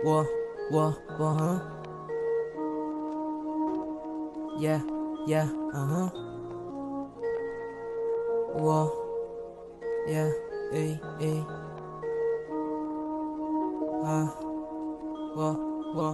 Whoa, whoa, whoa, huh? Yeah, yeah, uh-huh. Whoa, yeah, ay, whoa, whoa.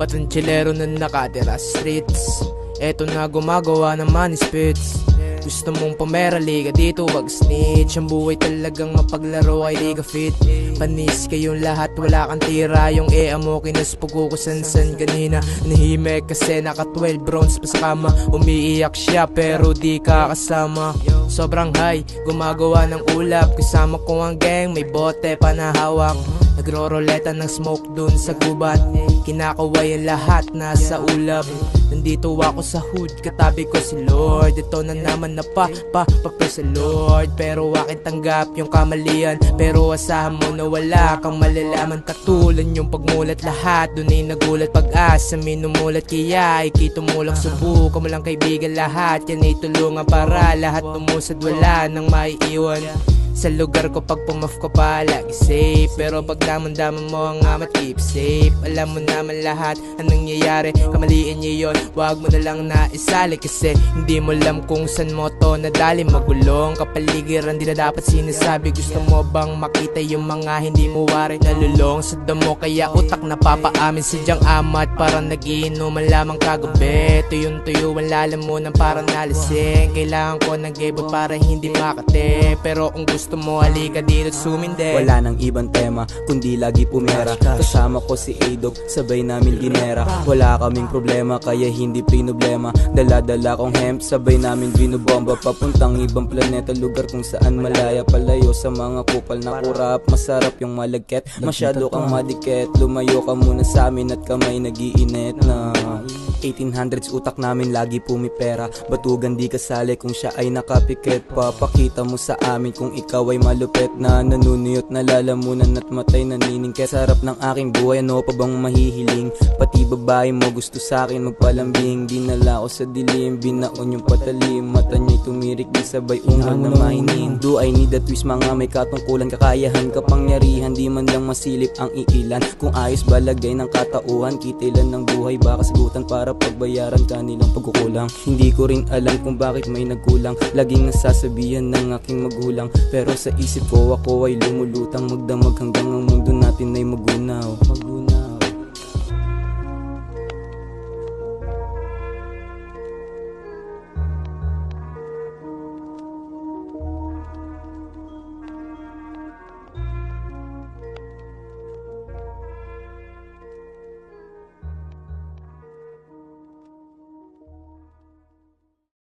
Ba't ang chilero na nakatira sa streets? Eto na gumagawa ng money spits. Gusto mong pumera, liga dito, wag snitch. Ang buhay talagang mapaglaro ay di ka fit. Panis kayong lahat, wala kang tira. Yung ea mo kinaspugo ko san-san kanina. Nahimik kasi naka 12 bronze pa sa kama. Umiiyak siya pero di ka kasama. Sobrang high, gumagawa ng ulap. Kasama ko ang gang, may bote pa na hawak. Nagro-roleta ng smoke dun sa gubat. Kinakaway ang lahat, nasa ulap. Nandito ako sa hood, katabi ko si Lord. Ito na naman na papapre sa Lord. Pero akin tanggap yung kamalian. Pero asahan mo na wala kang malalaman. Katulan yung pagmulat lahat, dun ay nagulat. Pag-asa minumulat, kaya ikitumulak. Subukan mo lang kaibigan lahat. Yan ay tulungan para lahat umusad, wala nang maiiwan. Sa lugar ko pag pumaf ko palagi safe. Pero pag damon-damon mo ang amat keep safe. Alam mo naman lahat ang nangyayari, kamaliin niyo yun, wag mo na lang naisali. Kasi hindi mo alam kung saan mo to nadali. Magulong kapaligiran, di na dapat sinasabi. Gusto mo bang makita yung mga hindi mo wari? Nalulong sa damo kaya utak napapaamin. Sadyang amat parang nagiinuman lamang kagabi. Tuyong-tuyuan lalamunan parang nalasing. Kailangan ko ng gebo para hindi makate. Pero kung gusto mo halika dito sumindi. Wala nang ibang tema kundi lagi pumera. Kasama ko si Adog, sabay namin dinera. Wala kaming problema kaya hindi pinoblema. Dala-dala kong hemp, sabay namin binubomba. Papuntang ibang planeta, lugar kung saan malaya. Palayo sa mga kupal na kurap. Masarap yung malagket, masyado kang madikit. Lumayo ka muna sa amin at kamay nagiinit na 1800s utak namin lagi pumipera. Batugan di kasali kung siya ay nakapikit. Papakita mo sa amin kung ikaw ay malupit na nanunuyot na lalamunan at matay naniningkit. Sarap ng aking buhay, ano pa bang mahihiling? Pati babae mo gusto sa akin magpalambing. Dinala ko sa dilim, binaon yung patalim. Mata niya'y tumirik, di sabay ungan na mahining. Do I need a twist, mga may katungkulan, kakayahan, kapangyarihan, di man lang masilip ang iilan. Kung ayos balagay ng katauhan, kitilan ng buhay, baka sagutan para pagbayaran kanilang pagkukulang. Hindi ko rin alam kung bakit may nagkulang. Laging nasasabihan ng aking magulang, pero sa isip ko ako ay lumulutang magdamag hanggang ang mundo natin ay magunaw.